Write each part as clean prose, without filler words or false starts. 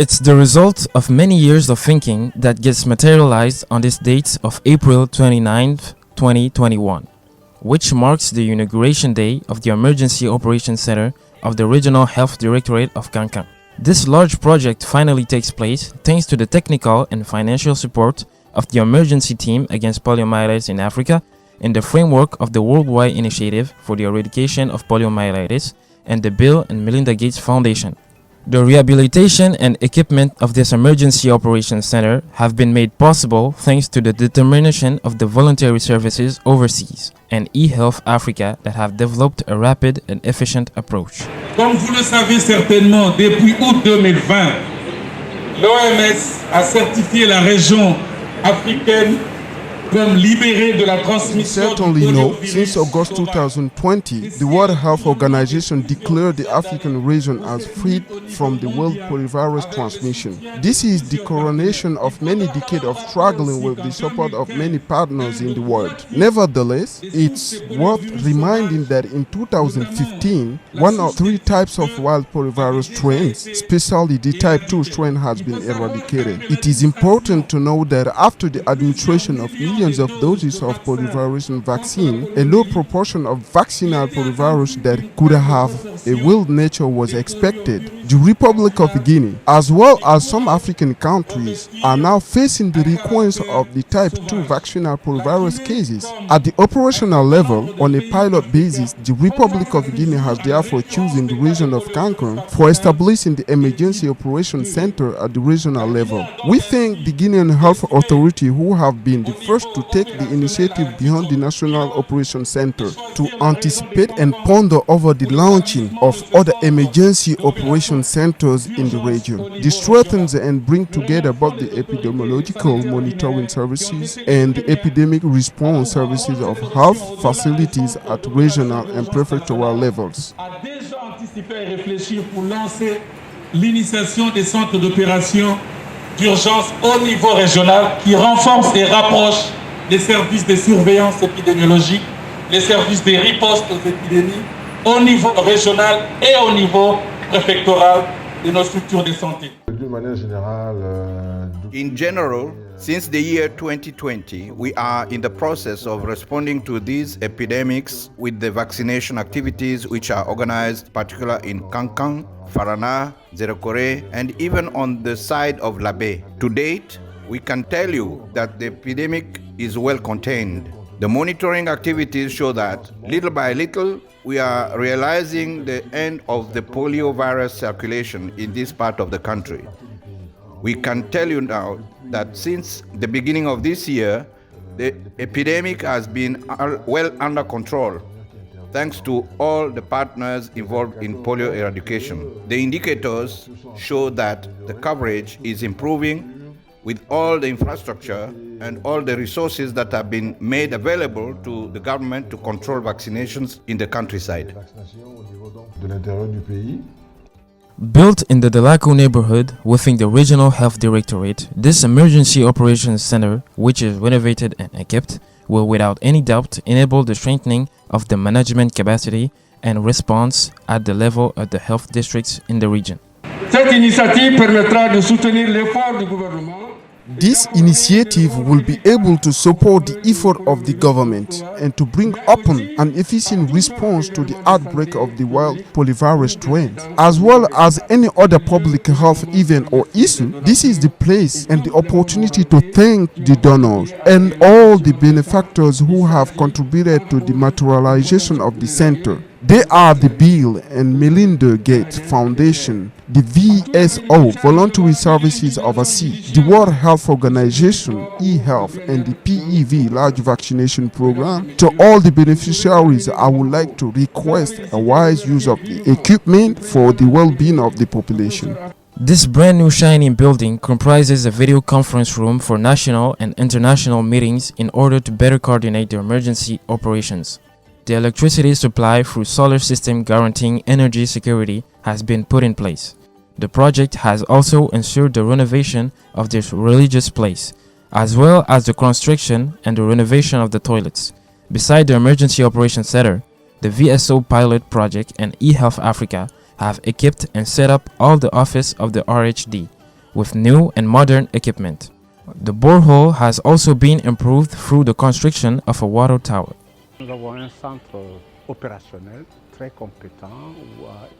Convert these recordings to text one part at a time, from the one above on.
It's the result of many years of thinking that gets materialized on this date of April 29th, 2021, which marks the inauguration day of the Emergency Operations Center of the Regional Health Directorate of Kankan. This large project finally takes place thanks to the technical and financial support of the emergency team against poliomyelitis in Africa in the framework of the Worldwide Initiative for the Eradication of Poliomyelitis and the Bill and Melinda Gates Foundation. The rehabilitation and equipment of this Emergency Operations Center have been made possible thanks to the determination of the voluntary services overseas and eHealth Africa that have developed a rapid and efficient approach. Comme vous le savez certainement, depuis août 2020, l'OMS a certifié la région africaine comme libérée de la transmission. Certainly know, since August 2020, the World Health Organization declared the African region as freed from the world poliovirus transmission. This is the coronation of many decades of struggling with the support of many partners in the world. Nevertheless, it's worth reminding that in 2015, one of three types of wild poliovirus strains, especially the type 2 strain, has been eradicated. It is important to know that after the administration of millions of doses of poliovirus vaccine, a low proportion of vaccinal poliovirus that could have a wild nature was expected. The Republic of Guinea, as well as some African countries, are now facing the recurrence of the type 2 vaccinal poliovirus cases. At the operational level, on a pilot basis, the Republic of Guinea has therefore chosen the region of Kankan for establishing the Emergency Operations Center at the regional level. We thank the Guinean Health Authority, who have been the first to take the initiative beyond the National Operations Center to anticipate and ponder over the launching of other emergency operations centers in the region. This strengthens and brings together both the epidemiological monitoring services and the epidemic response services of health facilities at regional and prefectural levels. A déjà anticipé et réfléchi pour lancer l'initiation des centres d'opération d'urgence au niveau régional qui renforcent et rapprochent les services de surveillance épidémiologique, les services de riposte aux épidémies au niveau régional et au niveau préfectoral de nos structures de santé. In general, since the year 2020, we are in the process of responding to these epidemics with the vaccination activities which are organized particularly in Kankan, Farana, Zerekore, and even on the side of Labé. To date, we can tell you that the epidemic is well contained. The monitoring activities show that little by little we are realizing the end of the poliovirus circulation in this part of the country. We can tell you now that since the beginning of this year, the epidemic has been well under control thanks to all the partners involved in polio eradication. The indicators show that the coverage is improving with all the infrastructure and all the resources that have been made available to the government to control vaccinations in the countryside. Built in the Delako neighborhood within the Regional Health Directorate, this Emergency Operations Center, which is renovated and equipped, will without any doubt enable the strengthening of the management capacity and response at the level of the health districts in the region. Cette initiative permettra de soutenir l'effort du gouvernement. This initiative will be able to support the effort of the government and to bring open and efficient response to the outbreak of the wild poliovirus strains, as well as any other public health event or issue. This is the place and the opportunity to thank the donors and all the benefactors who have contributed to the materialization of the center. They are the Bill and Melinda Gates Foundation, the VSO, Voluntary Services Overseas, the World Health Organization, eHealth, and the PEV, Large Vaccination Program. To all the beneficiaries, I would like to request a wise use of the equipment for the well-being of the population. This brand new shiny building comprises a video conference room for national and international meetings in order to better coordinate the emergency operations. The electricity supply through solar system guaranteeing energy security has been put in place. The project has also ensured the renovation of this religious place, as well as the construction and the renovation of the toilets. Beside the Emergency Operations Center, the VSO pilot project and eHealth Africa have equipped and set up all the office of the RHD, with new and modern equipment. The borehole has also been improved through the construction of a water tower. Nous avons un centre opérationnel très compétent,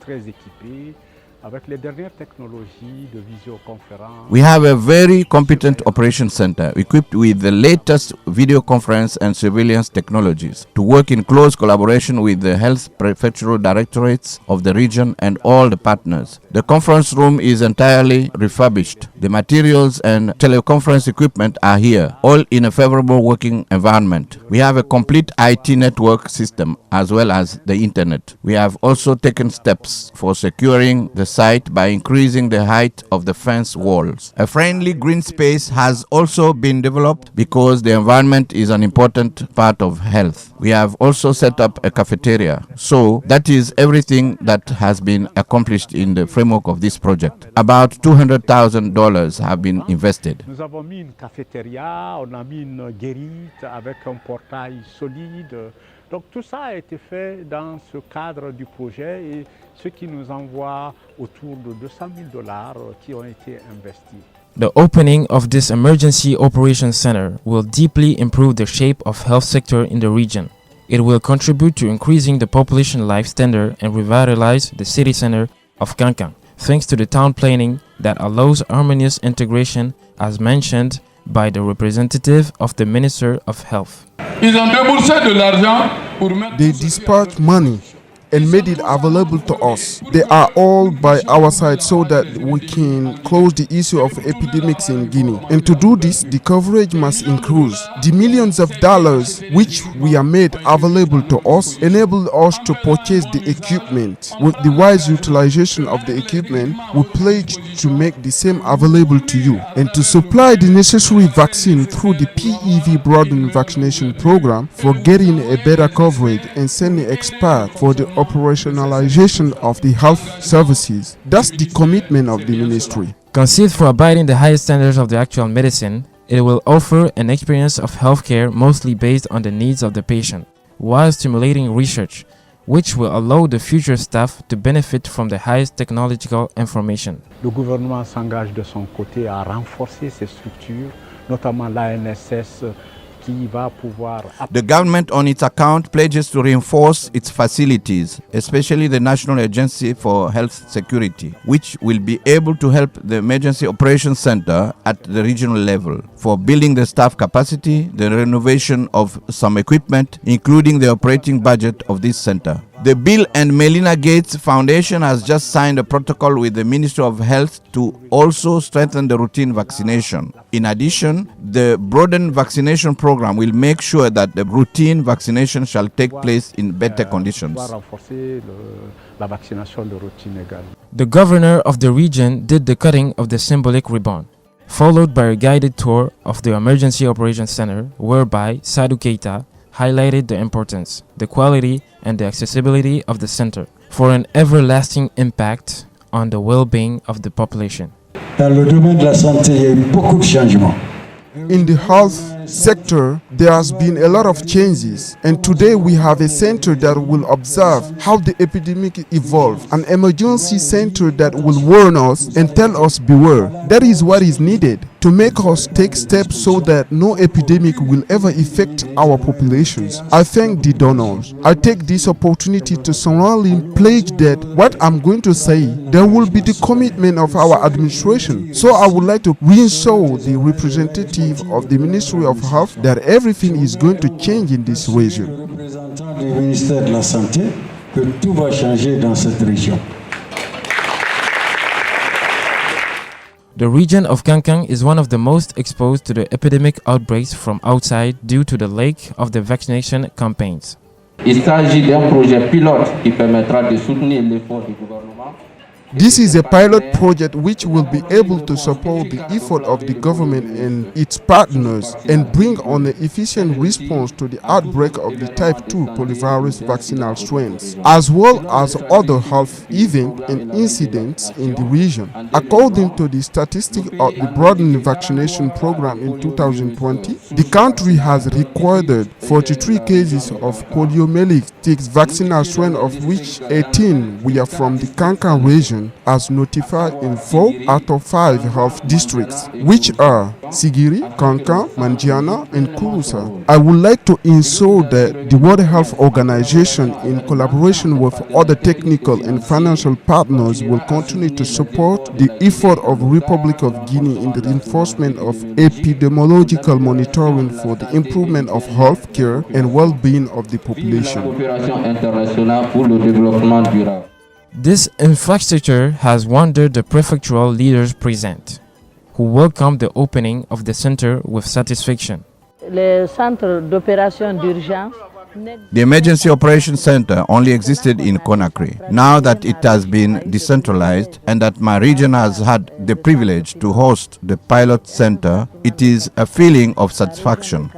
très équipé, avec les dernières technologies de visioconférence. We have a very competent operation center equipped with the latest video conference and surveillance technologies to work in close collaboration with the health prefectural directorates of the region and all the partners. The conference room is entirely refurbished. The materials and teleconference equipment are here, all in a favorable working environment. We have a complete IT network system as well as the internet. We have also taken steps for securing the site by increasing the height of the fence walls. A friendly green space has also been developed because the environment is an important part of health. We have also set up a cafeteria. So that is everything that has been accomplished in the framework of this project. About $200,000 have been invested. Nous avons mis une cafétéria, on a mis une guérite avec un portail solide. Donc tout ça a été fait dans ce cadre du projet et ce qui nous envoie autour de $200,000 qui ont été investis. The opening of this emergency operations center will deeply improve the shape of health sector in the region. It will contribute to increasing the population life standard and revitalize the city center of Kankan, thanks to the town planning that allows harmonious integration as mentioned by the representative of the Minister of Health. Ils ont déboursé de l'argent pour mettre... They dispatched money and made it available to us. They are all by our side so that we can close the issue of epidemics in Guinea. And to do this, the coverage must increase. The millions of dollars which we are made available to us enable us to purchase the equipment. With the wise utilization of the equipment, we pledge to make the same available to you and to supply the necessary vaccine through the PEV broadened vaccination program for getting a better coverage and sending experts for the operationalization of the health services. That's the commitment of the ministry. Conceived for abiding the highest standards of the actual medicine, it will offer an experience of healthcare mostly based on the needs of the patient, while stimulating research, which will allow the future staff to benefit from the highest technological information. Le gouvernement s'engage de son côté à renforcer ces structures, notamment l'ANSS, The government on its account pledges to reinforce its facilities, especially the National Agency for Health Security, which will be able to help the Emergency Operations Center at the regional level for building the staff capacity, the renovation of some equipment, including the operating budget of this center. The Bill and Melinda Gates Foundation has just signed a protocol with the Ministry of Health to also strengthen the routine vaccination. In addition, the broadened vaccination program will make sure that the routine vaccination shall take place in better conditions. The governor of the region did the cutting of the symbolic ribbon, followed by a guided tour of the Emergency Operations Center, whereby Sadou Keita highlighted the importance, the quality, and the accessibility of the center for an everlasting impact on the well-being of the population. Dans le domaine de la santé, il y a eu beaucoup de changements. In the health sector, there has been a lot of changes, and today we have a center that will observe how the epidemic evolves, an emergency center that will warn us and tell us beware. That is what is needed to make us take steps so that no epidemic will ever affect our populations. I thank the donors. I take this opportunity to solemnly pledge that what I'm going to say, there will be the commitment of our administration. So I would like to reassure the representative of the Ministry of Health that everything is going to change in this region. Représentant du ministère de la Santé, que tout va changer dans cette région. The region of Kankan is one of the most exposed to the epidemic outbreaks from outside due to the lack of the vaccination campaigns. Il s'agit d'un projet pilote qui permettra de soutenir l'effort du gouvernement. This is a pilot project which will be able to support the effort of the government and its partners and bring on an efficient response to the outbreak of the type 2 poliovirus vaccinal strains, as well as other health events and incidents in the region. According to the statistics of the broadened vaccination program in 2020, the country has recorded 43 cases of poliomyelitis vaccinal strain, of which 18 were from the Kankan region. region as notified in 4 out of 5 health districts, which are Sigiri, Kankan, Mandiana, and Kurusa. I would like to ensure that the World Health Organization, in collaboration with other technical and financial partners, will continue to support the effort of Republic of Guinea in the reinforcement of epidemiological monitoring for the improvement of health care and well-being of the population. This infrastructure has wondered the prefectural leaders present, who welcomed the opening of the center with satisfaction. The Emergency Operations Center only existed in Conakry. Now that it has been decentralized and that my region has had the privilege to host the pilot center, it is a feeling of satisfaction.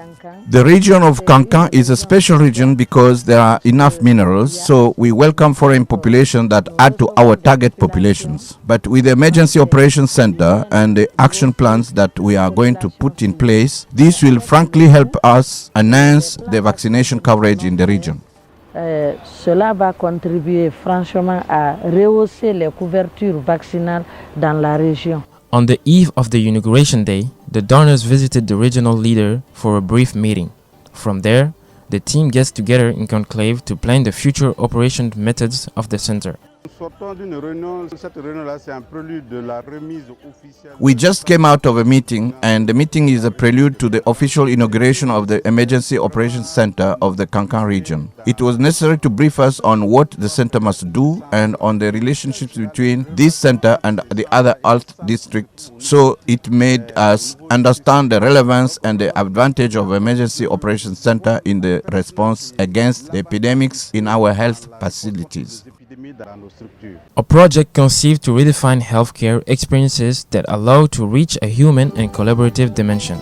The region of Kankan is a special region because there are enough minerals, so we welcome foreign population that add to our target populations. But with the Emergency Operations Center and the action plans that we are going to put in place, this will frankly help us enhance the vaccination coverage in the region. Cela va contribuer franchement à rehausser les couvertures vaccinales dans la région. On the eve of the inauguration day, the donors visited the regional leader for a brief meeting. From there, the team gets together in conclave to plan the future operation methods of the center. We just came out of a meeting, and the meeting is a prelude to the official inauguration of the Emergency Operations Center of the Kankan region. It was necessary to brief us on what the center must do and on the relationships between this center and the other health districts, so it made us understand the relevance and the advantage of Emergency Operations Center in the response against the epidemics in our health facilities. A project conceived to redefine healthcare experiences that allow to reach a human and collaborative dimension.